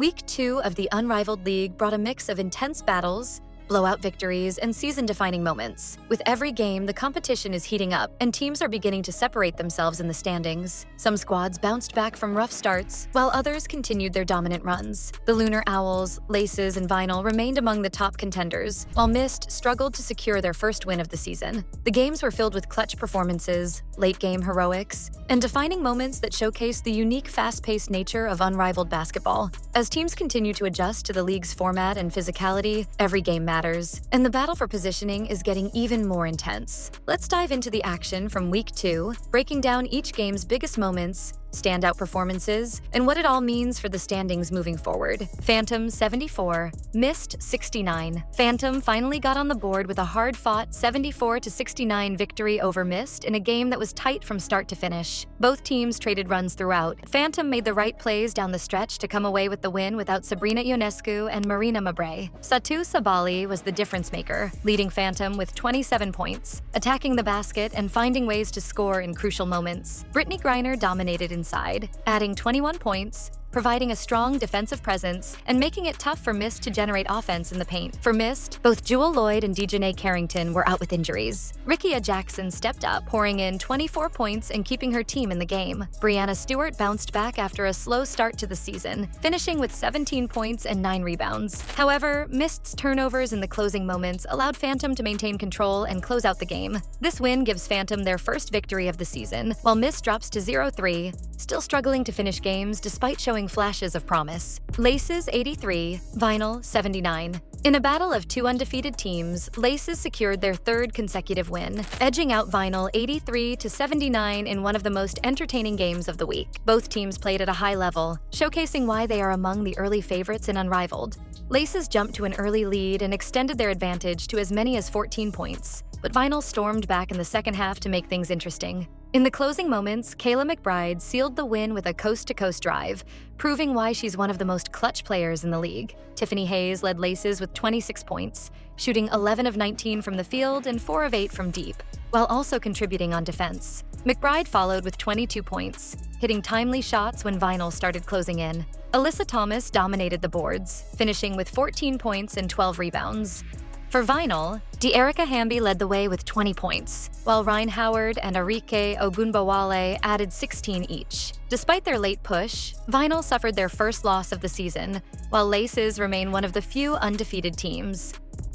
Week 2 of the Unrivaled League brought a mix of intense battles, blowout victories, and season-defining moments. With every game, the competition is heating up, and teams are beginning to separate themselves in the standings. Some squads bounced back from rough starts, while others continued their dominant runs. The Lunar Owls, Laces, and Vinyl remained among the top contenders, while Mist struggled to secure their first win of the season. The games were filled with clutch performances, late-game heroics, and defining moments that showcased the unique, fast-paced nature of Unrivaled basketball. As teams continue to adjust to the league's format and physicality, every game matters, and the battle for positioning is getting even more intense. Let's dive into the action from Week 2, breaking down each game's biggest moments, standout performances, and what it all means for the standings moving forward. Phantom 74, Mist 69. Phantom finally got on the board with a hard-fought 74-69 victory over Mist in a game that was tight from start to finish. Both teams traded runs throughout. Phantom made the right plays down the stretch to come away with the win without Sabrina Ionescu and Marina Mabray. Satu Sabali was the difference maker, leading Phantom with 27 points, attacking the basket and finding ways to score in crucial moments. Brittany Griner dominated inside, adding 21 points, providing a strong defensive presence, and making it tough for Mist to generate offense in the paint. For Mist, both Jewel Lloyd and Dejanay Carrington were out with injuries. Rikia Jackson stepped up, pouring in 24 points and keeping her team in the game. Brianna Stewart bounced back after a slow start to the season, finishing with 17 points and 9 rebounds. However, Mist's turnovers in the closing moments allowed Phantom to maintain control and close out the game. This win gives Phantom their first victory of the season, while Mist drops to 0-3, still struggling to finish games despite showing flashes of promise. Laces 83, Vinyl 79. In a battle of two undefeated teams, Laces secured their third consecutive win, edging out Vinyl 83-79 in one of the most entertaining games of the week. Both teams played at a high level, showcasing why they are among the early favorites in Unrivaled. Laces jumped to an early lead and extended their advantage to as many as 14 points, but Vinyl stormed back in the second half to make things interesting. In the closing moments, Kayla McBride sealed the win with a coast-to-coast drive, proving why she's one of the most clutch players in the league. Tiffany Hayes led Laces with 26 points, shooting 11 of 19 from the field and 4 of 8 from deep, while also contributing on defense. McBride followed with 22 points, hitting timely shots when Vinyl started closing in. Alyssa Thomas dominated the boards, finishing with 14 points and 12 rebounds. For Vinyl, De'Erica Hamby led the way with 20 points, while Ryan Howard and Arike Ogunbowale added 16 each. Despite their late push, Vinyl suffered their first loss of the season, while Laces remain one of the few undefeated teams.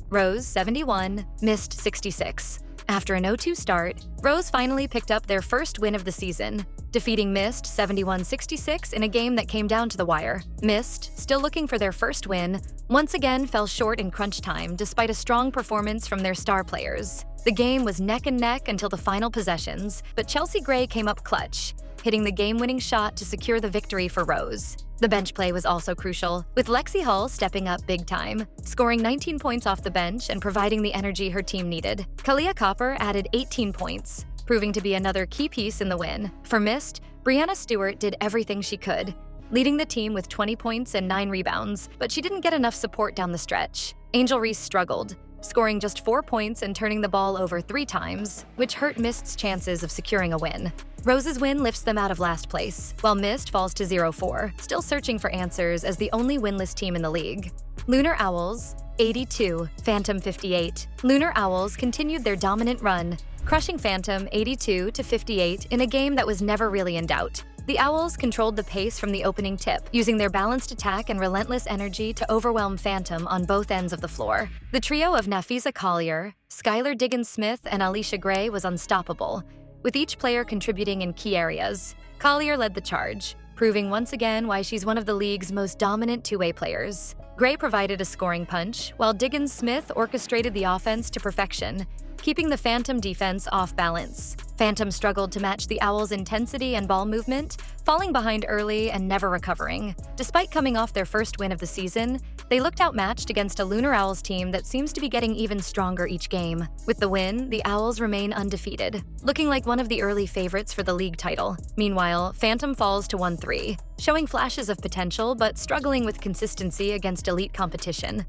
Rose 71, Mist 66. After an 0-2 start, Rose finally picked up their first win of the season, defeating Mist 71-66 in a game that came down to the wire. Mist, still looking for their first win, once again fell short in crunch time despite a strong performance from their star players. The game was neck and neck until the final possessions, but Chelsea Gray came up clutch, hitting the game-winning shot to secure the victory for Rose. The bench play was also crucial, with Lexi Hull stepping up big time, scoring 19 points off the bench and providing the energy her team needed. Kalia Copper added 18 points, proving to be another key piece in the win. For Mist, Brianna Stewart did everything she could, leading the team with 20 points and 9 rebounds, but she didn't get enough support down the stretch. Angel Reese struggled, scoring just 4 points and turning the ball over 3 times, which hurt Mist's chances of securing a win. Rose's win lifts them out of last place, while Mist falls to 0-4, still searching for answers as the only winless team in the league. Lunar Owls 82, Phantom 58. Lunar Owls continued their dominant run, crushing Phantom 82-58 in a game that was never really in doubt. The Owls controlled the pace from the opening tip, using their balanced attack and relentless energy to overwhelm Phantom on both ends of the floor. The trio of Nafisa Collier, Skylar Diggins-Smith, and Alicia Gray was unstoppable, with each player contributing in key areas. Collier led the charge, proving once again why she's one of the league's most dominant two-way players. Gray provided a scoring punch, while Diggins-Smith orchestrated the offense to perfection, keeping the Phantom defense off balance. Phantom struggled to match the Owls' intensity and ball movement, falling behind early and never recovering. Despite coming off their first win of the season, they looked outmatched against a Lunar Owls team that seems to be getting even stronger each game. With the win, the Owls remain undefeated, looking like one of the early favorites for the league title. Meanwhile, Phantom falls to 1-3, showing flashes of potential but struggling with consistency against elite competition.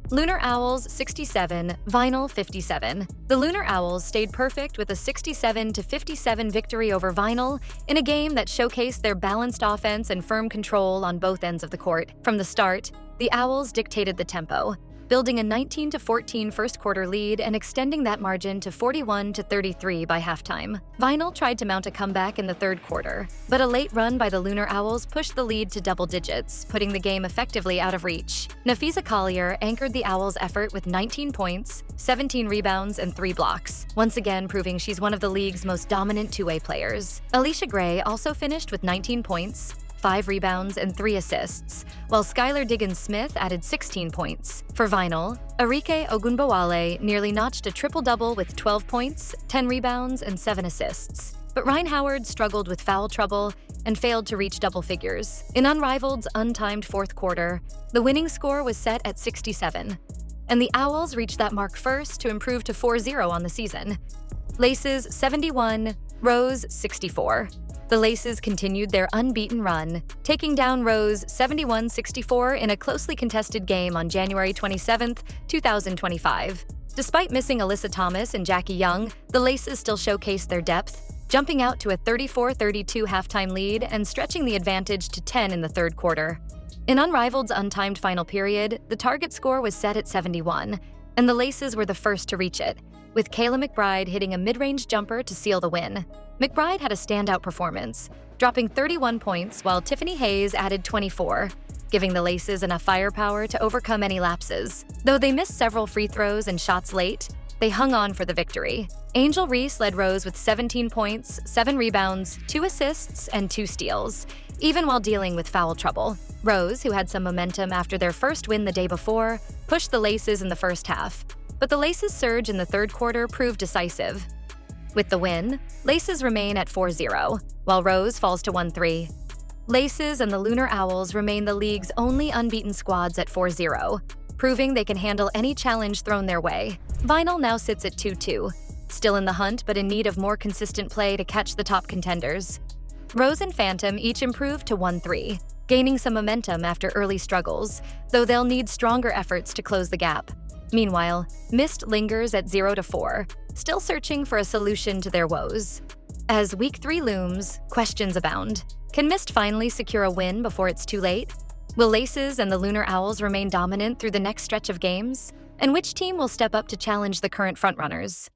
Lunar Owls 67, Vinyl 57. The Lunar Owls stayed perfect with a 67-57 victory over Vinyl in a game that showcased their balanced offense and firm control on both ends of the court. From the start, the Owls dictated the tempo, building a 19-14 first-quarter lead and extending that margin to 41-33 by halftime. Vinyl tried to mount a comeback in the third quarter, but a late run by the Lunar Owls pushed the lead to double digits, putting the game effectively out of reach. Nafisa Collier anchored the Owls' effort with 19 points, 17 rebounds, and 3 blocks, once again proving she's one of the league's most dominant two-way players. Alicia Gray also finished with 19 points, 5 rebounds, and 3 assists, while Skylar Diggins-Smith added 16 points. For Vinyl, Arike Ogunbowale nearly notched a triple-double with 12 points, 10 rebounds, and 7 assists. But Ryan Howard struggled with foul trouble and failed to reach double figures. In Unrivaled's untimed fourth quarter, the winning score was set at 67, and the Owls reached that mark first to improve to 4-0 on the season. Laces 71, Rose 64. The Laces continued their unbeaten run, taking down Rose 71-64 in a closely contested game on January 27, 2025. Despite missing Alyssa Thomas and Jackie Young, the Laces still showcased their depth, jumping out to a 34-32 halftime lead and stretching the advantage to 10 in the third quarter. In Unrivaled's untimed final period, the target score was set at 71, and the Laces were the first to reach it, with Kayla McBride hitting a mid-range jumper to seal the win. McBride had a standout performance, dropping 31 points while Tiffany Hayes added 24, giving the Laces enough firepower to overcome any lapses. Though they missed several free throws and shots late, they hung on for the victory. Angel Reese led Rose with 17 points, 7 rebounds, 2 assists, and 2 steals, even while dealing with foul trouble. Rose, who had some momentum after their first win the day before, pushed the Laces in the first half, but the Laces' surge in the third quarter proved decisive. With the win, Laces remain at 4-0, while Rose falls to 1-3. Laces and the Lunar Owls remain the league's only unbeaten squads at 4-0, proving they can handle any challenge thrown their way. Vinyl now sits at 2-2, still in the hunt but in need of more consistent play to catch the top contenders. Rose and Phantom each improved to 1-3, gaining some momentum after early struggles, though they'll need stronger efforts to close the gap. Meanwhile, Mist lingers at 0-4, still searching for a solution to their woes. As Week 3 looms, questions abound. Can Mist finally secure a win before it's too late? Will Laces and the Lunar Owls remain dominant through the next stretch of games? And which team will step up to challenge the current frontrunners?